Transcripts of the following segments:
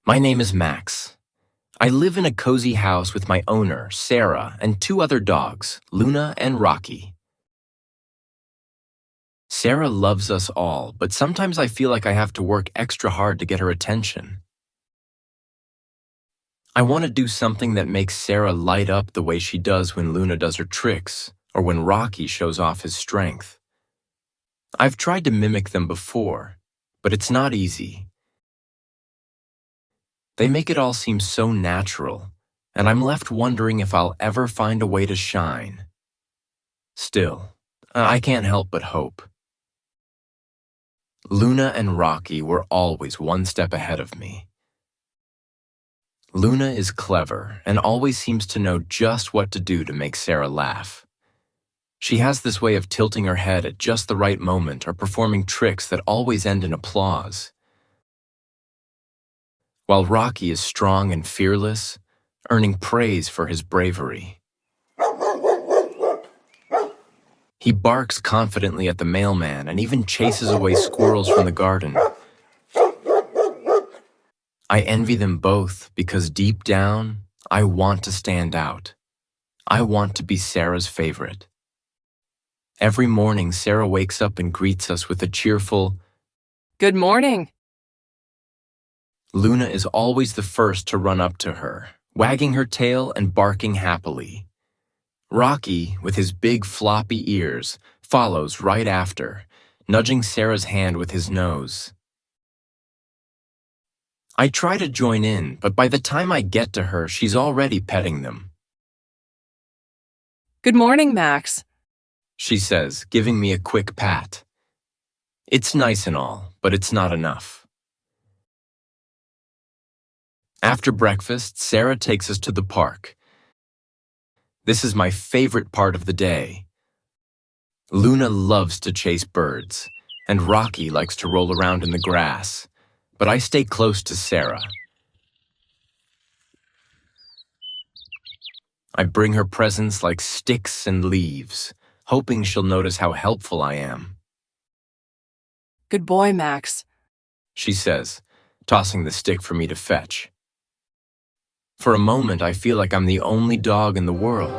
My name is Max. I live in a cozy house with my owner, Sarah, and two other dogs, Luna and Rocky. Sarah loves us all, but sometimes I feel like I have to work extra hard to get her attention. I want to do something that makes Sarah light up the way she does when Luna does her tricks, or when Rocky shows off his strength. I've tried to mimic them before, but it's not easy. They make it all seem so natural, and I'm left wondering if I'll ever find a way to shine. Still, I can't help but hope. Luna and Rocky were always one step ahead of me. Luna is clever and always seems to know just what to do to make Sarah laugh. She has this way of tilting her head at just the right moment or performing tricks that always end in applause. While Rocky is strong and fearless, earning praise for his bravery. He barks confidently at the mailman and even chases away squirrels from the garden. I envy them both because deep down, I want to stand out. I want to be Sarah's favorite. Every morning, Sarah wakes up and greets us with a cheerful, "Good morning." Luna is always the first to run up to her, wagging her tail and barking happily. Rocky, with his big floppy ears, follows right after, nudging Sarah's hand with his nose. I try to join in, but by the time I get to her, she's already petting them. "Good morning, Max," she says, giving me a quick pat. It's nice and all, but it's not enough. After breakfast, Sarah takes us to the park. This is my favorite part of the day. Luna loves to chase birds, and Rocky likes to roll around in the grass, but I stay close to Sarah. I bring her presents like sticks and leaves, hoping she'll notice how helpful I am. "Good boy, Max," she says, tossing the stick for me to fetch. For a moment, I feel like I'm the only dog in the world.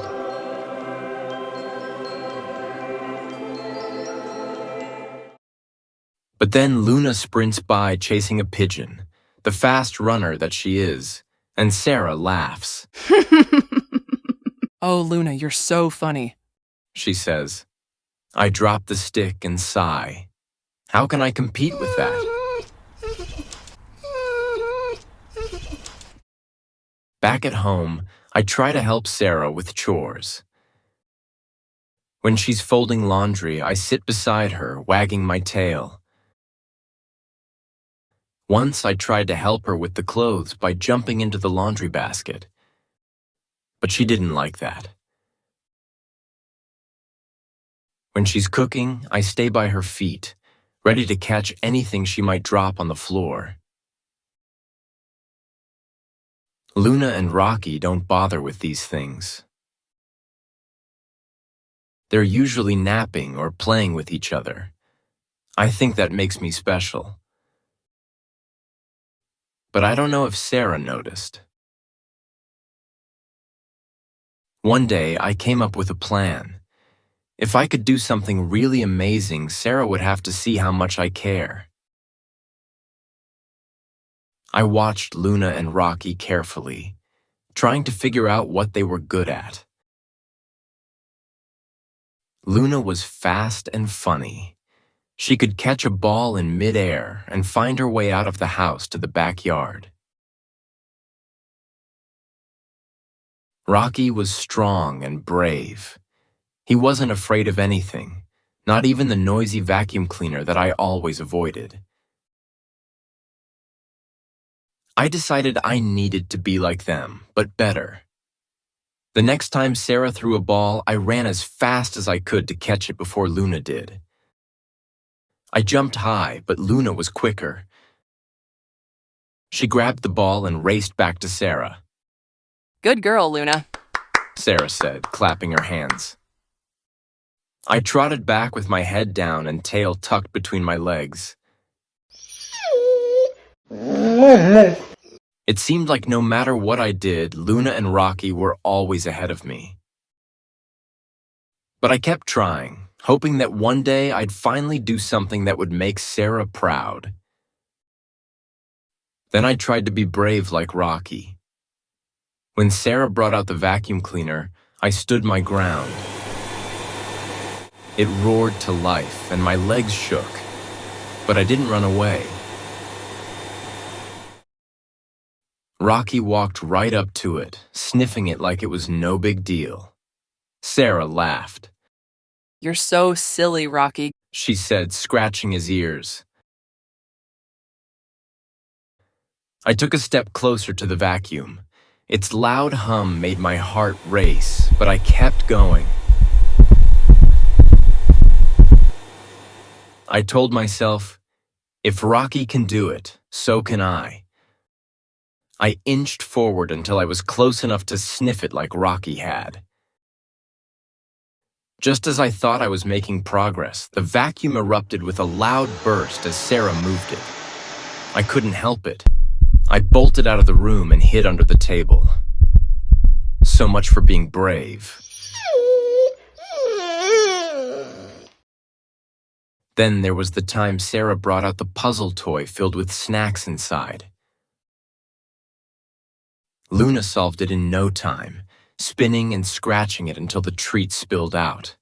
But then Luna sprints by chasing a pigeon, the fast runner that she is, and Sarah laughs. "Oh, Luna, you're so funny," she says. I drop the stick and sigh. How can I compete with that? Back at home, I try to help Sarah with chores. When she's folding laundry, I sit beside her, wagging my tail. Once I tried to help her with the clothes by jumping into the laundry basket, but she didn't like that. When she's cooking, I stay by her feet, ready to catch anything she might drop on the floor. Luna and Rocky don't bother with these things. They're usually napping or playing with each other. I think that makes me special. But I don't know if Sarah noticed. One day, I came up with a plan. If I could do something really amazing, Sarah would have to see how much I care. I watched Luna and Rocky carefully, trying to figure out what they were good at. Luna was fast and funny. She could catch a ball in midair and find her way out of the house to the backyard. Rocky was strong and brave. He wasn't afraid of anything, not even the noisy vacuum cleaner that I always avoided. I decided I needed to be like them, but better. The next time Sarah threw a ball, I ran as fast as I could to catch it before Luna did. I jumped high, but Luna was quicker. She grabbed the ball and raced back to Sarah. "Good girl, Luna," Sarah said, clapping her hands. I trotted back with my head down and tail tucked between my legs. It seemed like no matter what I did, Luna and Rocky were always ahead of me. But I kept trying, hoping that one day I'd finally do something that would make Sarah proud. Then I tried to be brave like Rocky. When Sarah brought out the vacuum cleaner, I stood my ground. It roared to life and my legs shook, but I didn't run away. Rocky walked right up to it, sniffing it like it was no big deal. Sarah laughed. You're so silly, Rocky. She said, scratching his ears. I took a step closer to the vacuum. Its loud hum made my heart race, but I kept going. I told myself, if Rocky can do it, so can I. I inched forward until I was close enough to sniff it like Rocky had. Just as I thought I was making progress, the vacuum erupted with a loud burst as Sarah moved it. I couldn't help it. I bolted out of the room and hid under the table. So much for being brave. Then there was the time Sarah brought out the puzzle toy filled with snacks inside. Luna solved it in no time, spinning and scratching it until the treat spilled out.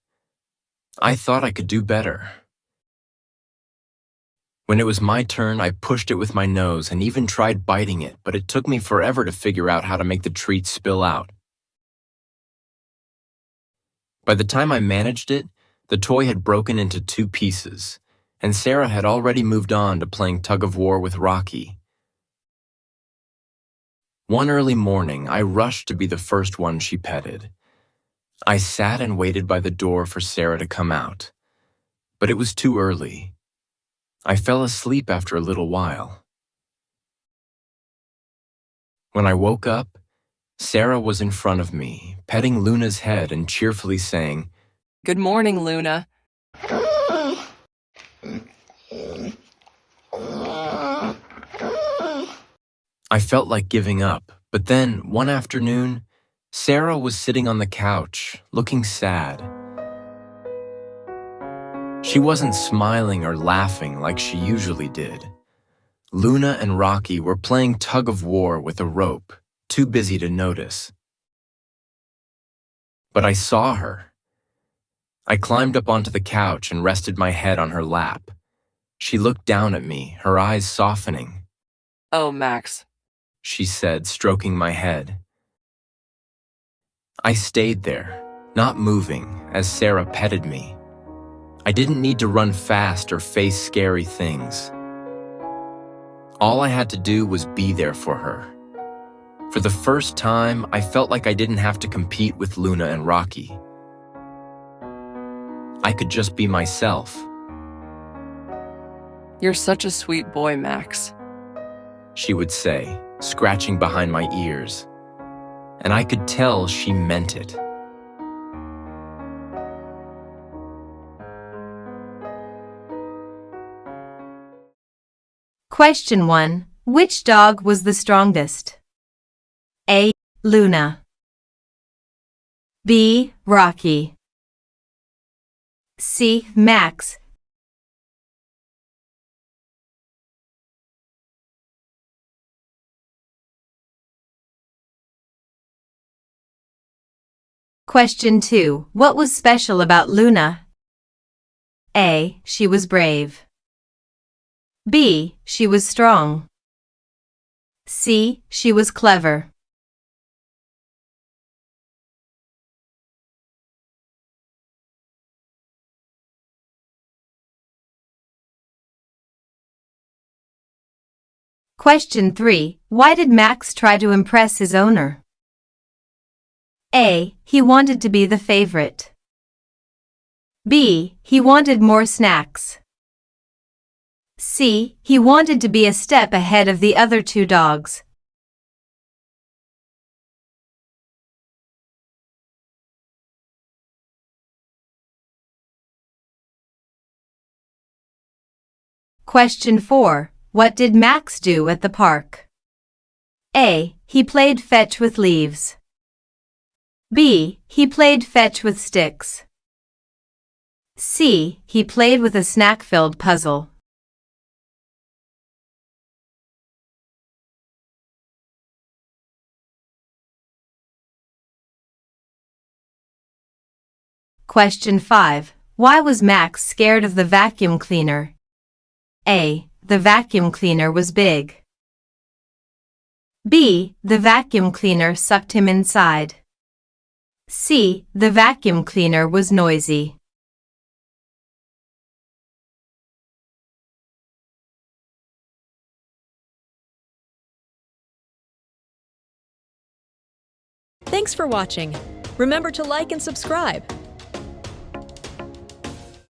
I thought I could do better. When it was my turn, I pushed it with my nose and even tried biting it, but it took me forever to figure out how to make the treat spill out. By the time I managed it, the toy had broken into 2 pieces, and Sarah had already moved on to playing tug-of-war with Rocky. One early morning, I rushed to be the first one she petted. I sat and waited by the door for Sarah to come out, but it was too early. I fell asleep after a little while. When I woke up, Sarah was in front of me, petting Luna's head and cheerfully saying, Good morning, Luna. I felt like giving up, but then, one afternoon, Sarah was sitting on the couch, looking sad. She wasn't smiling or laughing like she usually did. Luna and Rocky were playing tug-of-war with a rope, too busy to notice. But I saw her. I climbed up onto the couch and rested my head on her lap. She looked down at me, her eyes softening. Oh, Max. She said, stroking my head. I stayed there, not moving, as Sarah petted me. I didn't need to run fast or face scary things. All I had to do was be there for her. For the first time, I felt like I didn't have to compete with Luna and Rocky. I could just be myself. You're such a sweet boy, Max. She would say, scratching behind my ears. And I could tell she meant it. Question 1. Which dog was the strongest? A. Luna. B. Rocky. C. Max. Question 2. What was special about Luna? A. She was brave. B. She was strong. C. She was clever. Question 3. Why did Max try to impress his owner? A. He wanted to be the favorite. B. He wanted more snacks. C. He wanted to be a step ahead of the other 2 dogs. Question 4. What did Max do at the park? A. He played fetch with leaves. B. He played fetch with sticks. C. He played with a snack-filled puzzle. Question 5. Why was Max scared of the vacuum cleaner? A. The vacuum cleaner was big. B. The vacuum cleaner sucked him inside. C. The vacuum cleaner was noisy. Thanks for watching. Remember to like and subscribe.